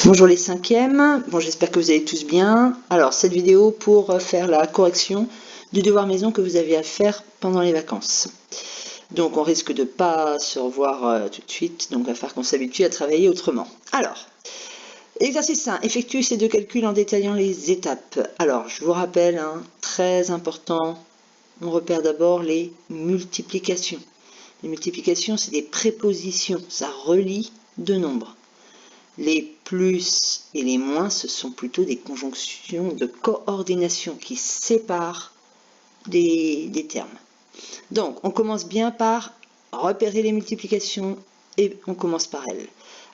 Bonjour les cinquièmes, bon j'espère que vous allez tous bien. Alors cette vidéo pour faire la correction du devoir maison que vous avez à faire pendant les vacances. Donc on risque de pas se revoir tout de suite, donc il va falloir qu'on s'habitue à travailler autrement. Alors, exercice 1, effectue ces deux calculs en détaillant les étapes. Alors je vous rappelle, très important, on repère d'abord les multiplications. Les multiplications c'est des prépositions, ça relie deux nombres. Les plus et les moins, ce sont plutôt des conjonctions de coordination qui séparent des termes. Donc, on commence bien par repérer les multiplications et on commence par elles.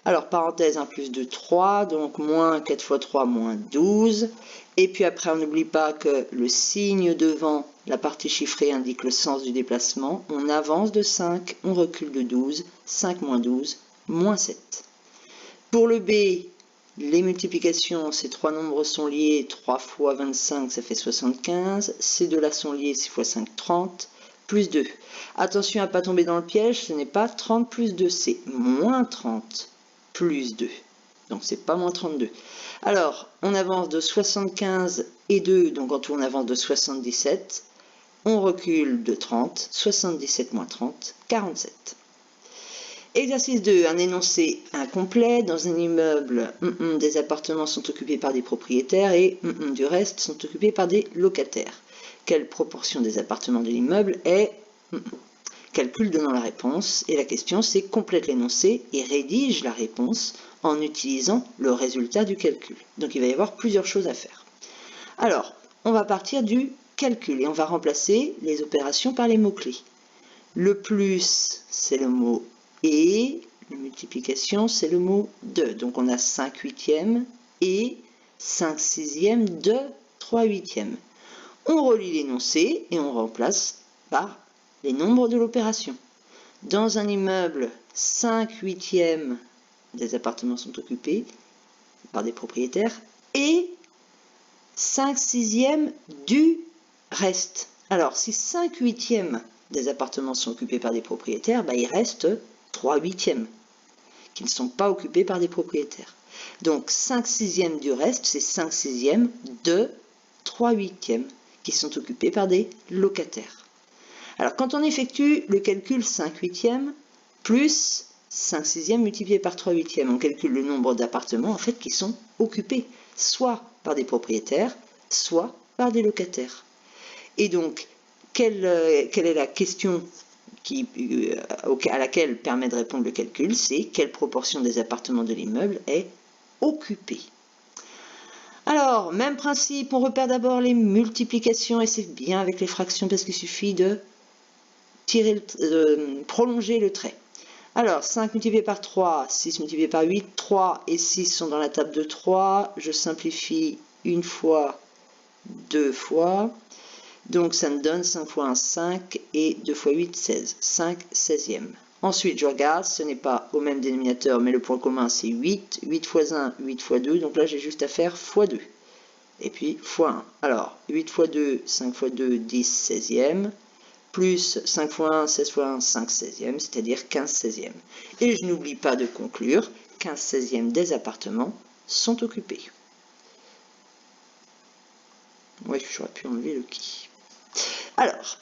Alors, parenthèse 1 plus 2, 3, donc moins 4 fois 3, moins 12. Et puis après, on n'oublie pas que le signe devant la partie chiffrée indique le sens du déplacement. On avance de 5, on recule de 12, 5 moins 12, moins 7. Pour le B, les multiplications, ces trois nombres sont liés, 3 fois 25, ça fait 75. Ces deux-là sont liés, 6 fois 5, 30, plus 2. Attention à ne pas tomber dans le piège, ce n'est pas 30 plus 2, c'est moins 30 plus 2. Donc c'est pas moins 32. Alors, on avance de 75 et 2, donc en tout on avance de 77. On recule de 30, 77 moins 30, 47. Exercice 2, un énoncé incomplet. Dans un immeuble, des appartements sont occupés par des propriétaires et du reste sont occupés par des locataires. Quelle proportion des appartements de l'immeuble est calcul donnant la réponse. Et la question c'est complète l'énoncé et rédige la réponse en utilisant le résultat du calcul. Donc il va y avoir plusieurs choses à faire. Alors, on va partir du calcul et on va remplacer les opérations par les mots-clés. Le plus, c'est le mot et, la multiplication, c'est le mot de. Donc on a 5 huitièmes et 5 sixièmes de 3 huitièmes. On relie l'énoncé et on remplace par les nombres de l'opération. Dans un immeuble, 5 huitièmes des appartements sont occupés par des propriétaires et 5 sixièmes du reste. Alors, si 5 huitièmes des appartements sont occupés par des propriétaires, il reste 3 huitièmes qui ne sont pas occupés par des propriétaires. Donc 5 sixièmes du reste, c'est 5 sixièmes de 3 huitièmes qui sont occupés par des locataires. Alors quand on effectue le calcul 5 huitièmes plus 5 sixièmes multiplié par 3 huitièmes, on calcule le nombre d'appartements en fait qui sont occupés, soit par des propriétaires, soit par des locataires. Et donc, quelle est la question à laquelle permet de répondre le calcul? C'est quelle proportion des appartements de l'immeuble est occupée. Alors, même principe, on repère d'abord les multiplications et c'est bien avec les fractions parce qu'il suffit de prolonger le trait. Alors, 5 multiplié par 3, 6 multiplié par 8, 3 et 6 sont dans la table de 3. Je simplifie une fois, deux fois. Donc ça me donne 5 fois 1, 5 et 2 fois 8, 16. 5 seizièmes. Ensuite, je regarde, ce n'est pas au même dénominateur, mais le point commun c'est 8. 8 fois 1, 8 fois 2. Donc là, j'ai juste à faire fois 2. Et puis fois 1. Alors, 8 fois 2, 5 fois 2, 10 seizièmes. Plus 5 fois 1, 16 fois 1, 5 seizièmes, c'est-à-dire 15 seizièmes. Et je n'oublie pas de conclure, 15 seizièmes des appartements sont occupés. Oui, j'aurais pu enlever le qui. Alors,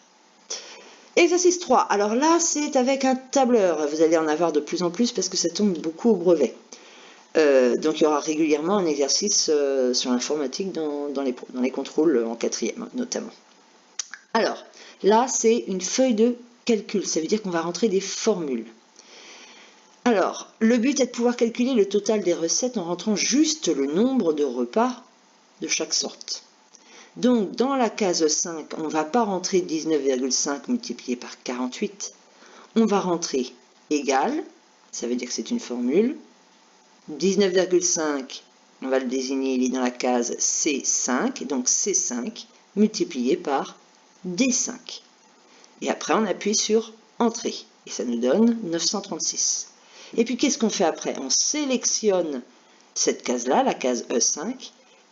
exercice 3. Alors là, c'est avec un tableur. Vous allez en avoir de plus en plus parce que ça tombe beaucoup au brevet. Donc il y aura régulièrement un exercice sur l'informatique dans les contrôles en quatrième, notamment. Alors, là, c'est une feuille de calcul. Ça veut dire qu'on va rentrer des formules. Alors, le but est de pouvoir calculer le total des recettes en rentrant juste le nombre de repas de chaque sorte. Donc, dans la case 5, on ne va pas rentrer 19,5 multiplié par 48. On va rentrer égal, ça veut dire que c'est une formule. 19,5, on va le désigner, il est dans la case C5, donc C5 multiplié par D5. Et après, on appuie sur Entrée, et ça nous donne 936. Et puis, qu'est-ce qu'on fait après? On sélectionne cette case-là, la case E5,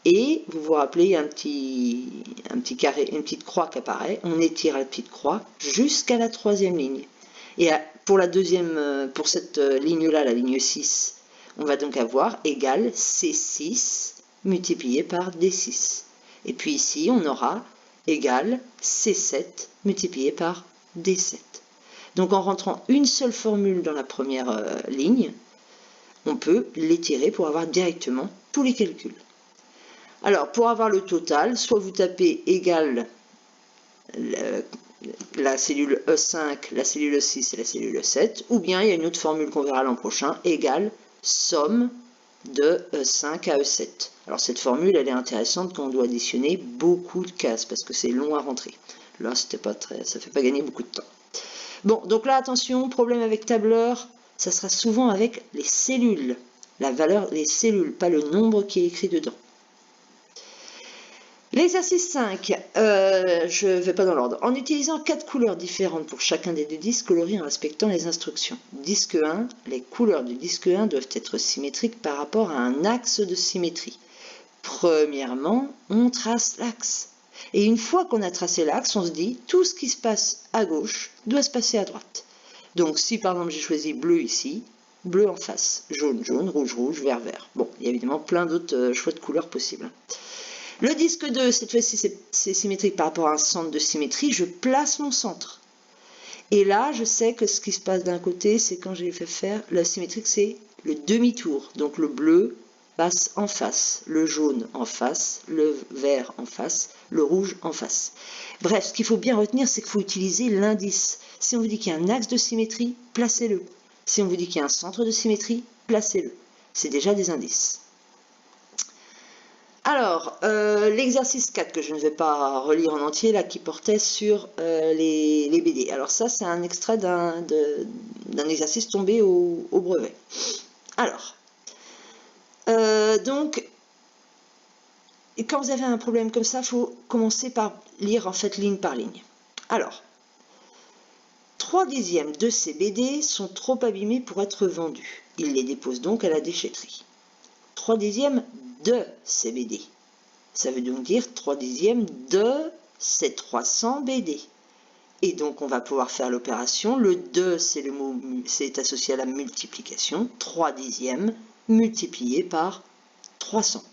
et vous vous rappelez, il y a un petit carré, une petite croix qui apparaît. On étire la petite croix jusqu'à la troisième ligne. Et pour cette ligne-là, la ligne 6, On va donc avoir égal C6 multiplié par D6. Et puis ici, on aura égal C7 multiplié par D7. Donc en rentrant une seule formule dans la première ligne, on peut l'étirer pour avoir directement tous les calculs. Alors pour avoir le total, soit vous tapez égal la cellule E5, la cellule E6 et la cellule E7, ou bien il y a une autre formule qu'on verra l'an prochain, égale somme de E5 à E7. Alors cette formule, elle est intéressante quand on doit additionner beaucoup de cases, parce que c'est long à rentrer. Là, ça ne fait pas gagner beaucoup de temps. Bon, donc là, attention, problème avec tableur, ça sera souvent avec les cellules. La valeur des cellules, pas le nombre qui est écrit dedans. L'exercice 5, je ne vais pas dans l'ordre. En utilisant 4 couleurs différentes pour chacun des deux disques, coloris en respectant les instructions. Disque 1, les couleurs du disque 1 doivent être symétriques par rapport à un axe de symétrie. Premièrement, on trace l'axe. Et une fois qu'on a tracé l'axe, on se dit, tout ce qui se passe à gauche doit se passer à droite. Donc si par exemple j'ai choisi bleu ici, bleu en face, jaune, jaune, rouge, rouge, vert, vert. Bon, il y a évidemment plein d'autres choix de couleurs possibles. Le disque 2, cette fois-ci, c'est symétrique par rapport à un centre de symétrie. Je place mon centre. Et là, je sais que ce qui se passe d'un côté, c'est quand j'ai fait faire la symétrique, c'est le demi-tour. Donc le bleu passe en face, le jaune en face, le vert en face, le rouge en face. Bref, ce qu'il faut bien retenir, c'est qu'il faut utiliser l'indice. Si on vous dit qu'il y a un axe de symétrie, placez-le. Si on vous dit qu'il y a un centre de symétrie, placez-le. C'est déjà des indices. Alors, l'exercice 4 que je ne vais pas relire en entier, là, qui portait sur les BD. Alors ça, c'est un extrait d'un exercice tombé au brevet. Alors, donc, quand vous avez un problème comme ça, il faut commencer par lire en fait ligne par ligne. Alors, 3/10 de ces BD sont trop abîmés pour être vendus. Il les dépose donc à la déchetterie. 3/10 de ces BD. Ça veut donc dire 3/10 de ces 300 BD. Et donc on va pouvoir faire l'opération. Le 2, c'est associé à la multiplication. 3/10 multiplié par 300.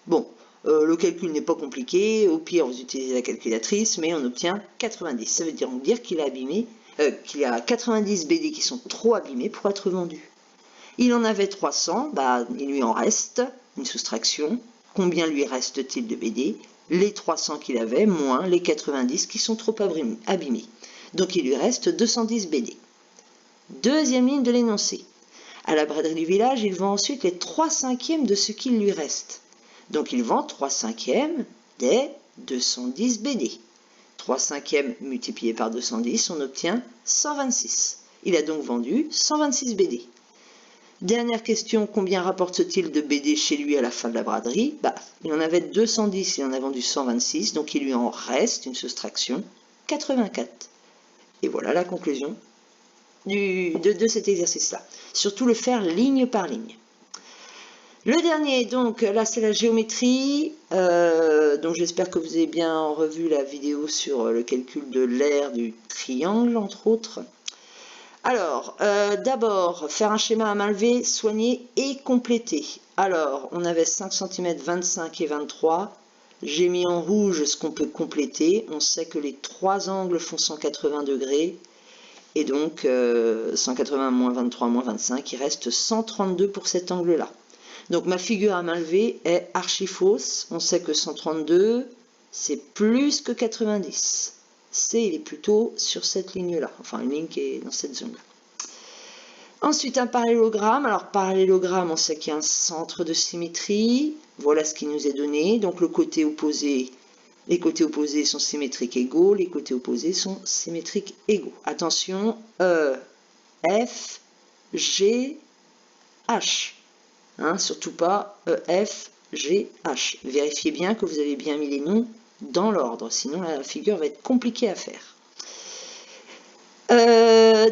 Bon, le calcul n'est pas compliqué. Au pire, vous utilisez la calculatrice, mais on obtient 90. Ça veut dire qu'il y a 90 BD qui sont trop abîmés pour être vendus. Il en avait 300, il lui en reste une soustraction. Combien lui reste-t-il de BD? Les 300 qu'il avait, moins les 90 qui sont trop abîmés. Donc il lui reste 210 BD. Deuxième ligne de l'énoncé. À la braderie du village, il vend ensuite les 3/5 de ce qu'il lui reste. Donc il vend 3/5 des 210 BD. 3/5 multiplié par 210, on obtient 126. Il a donc vendu 126 BD. Dernière question, combien rapporte-t-il de BD chez lui à la fin de la braderie? Il en avait 210, il en a vendu 126, donc il lui en reste une soustraction, 84. Et voilà la conclusion de cet exercice-là. Surtout le faire ligne par ligne. Le dernier, donc là c'est la géométrie, donc j'espère que vous avez bien revu la vidéo sur le calcul de l'aire du triangle, entre autres. Alors, d'abord, faire un schéma à main levée, soigner et compléter. Alors, on avait 5 cm, 25 et 23. J'ai mis en rouge ce qu'on peut compléter. On sait que les 3 angles font 180 degrés. Et donc, 180 moins 23 moins 25, il reste 132 pour cet angle-là. Donc, ma figure à main levée est archi fausse. On sait que 132, c'est plus que 90. C, il est plutôt sur cette ligne-là, enfin une ligne qui est dans cette zone-là. Ensuite, un parallélogramme. Alors, parallélogramme, on sait qu'il y a un centre de symétrie. Voilà ce qui nous est donné. Donc, les côtés opposés sont symétriques égaux, les côtés opposés sont symétriques égaux. Attention, E, F, G, H. Surtout pas E, F, G, H. Vérifiez bien que vous avez bien mis les noms dans l'ordre, sinon la figure va être compliquée à faire.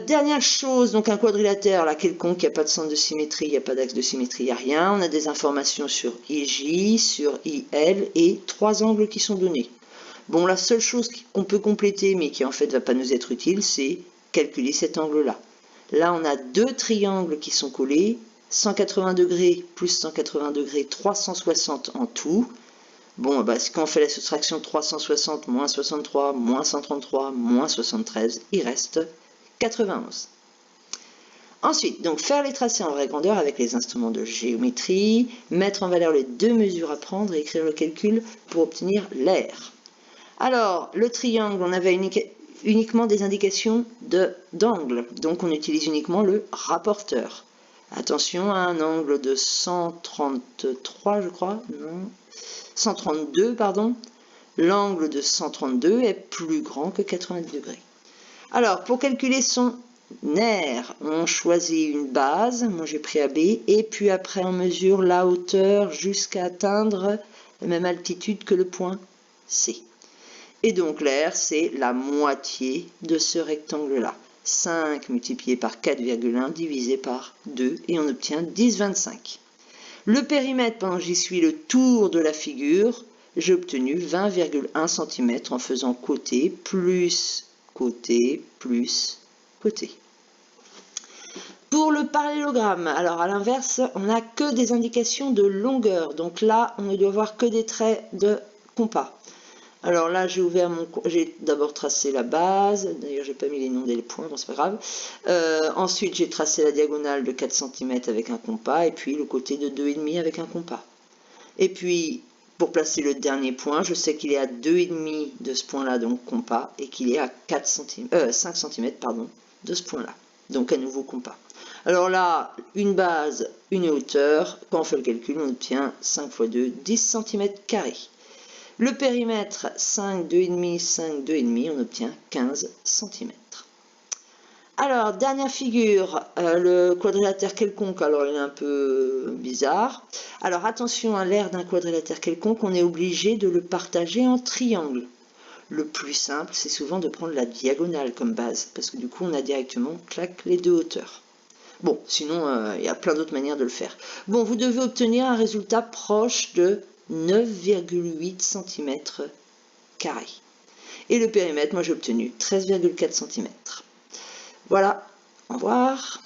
Dernière chose, donc un quadrilatère, là, quelconque, il n'y a pas de centre de symétrie, il n'y a pas d'axe de symétrie, il n'y a rien. On a des informations sur IJ, sur IL et 3 angles qui sont donnés. Bon, la seule chose qu'on peut compléter, mais qui en fait ne va pas nous être utile, c'est calculer cet angle-là. Là, on a 2 triangles qui sont collés, 2 angles qui sont 180 degrés plus 180 degrés, 360 en tout. Bon, bah, quand on fait la soustraction 360 moins 63 moins 133 moins 73, il reste 91. Ensuite, donc faire les tracés en vraie grandeur avec les instruments de géométrie, mettre en valeur les deux mesures à prendre et écrire le calcul pour obtenir l'aire. Alors, le triangle, on avait uniquement des indications d'angle, donc on utilise uniquement le rapporteur. Attention à un angle de 133, je crois, non, 132, pardon. L'angle de 132 est plus grand que 90 degrés. Alors, pour calculer son aire, on choisit une base, moi j'ai pris AB, et puis après on mesure la hauteur jusqu'à atteindre la même altitude que le point C. Et donc l'aire, c'est la moitié de ce rectangle-là. 5 multiplié par 4,1 divisé par 2, et on obtient 10,25. Le périmètre, pendant que j'y suis le tour de la figure, j'ai obtenu 20,1 cm en faisant côté plus côté plus côté. Pour le parallélogramme, alors à l'inverse, on n'a que des indications de longueur. Donc là, on ne doit voir que des traits de compas. Alors là, j'ai d'abord tracé la base. D'ailleurs, j'ai pas mis les noms des points, donc c'est pas grave. Ensuite, j'ai tracé la diagonale de 4 cm avec un compas, et puis le côté de 2,5 avec un compas. Et puis, pour placer le dernier point, je sais qu'il est à 2,5 de ce point-là, donc compas, et qu'il est à 5 cm de ce point-là. Donc à nouveau compas. Alors là, une base, une hauteur. Quand on fait le calcul, on obtient 5 x 2, 10 cm². Le périmètre, 5, 2,5, 5, 2,5, on obtient 15 cm. Alors, dernière figure, le quadrilatère quelconque, alors il est un peu bizarre. Alors attention à l'aire d'un quadrilatère quelconque, on est obligé de le partager en triangle. Le plus simple, c'est souvent de prendre la diagonale comme base, parce que du coup on a directement, clac, les deux hauteurs. Bon, sinon il y a plein d'autres manières de le faire. Bon, vous devez obtenir un résultat proche de 9,8 cm². Et le périmètre, moi j'ai obtenu 13,4 cm. Voilà, au revoir.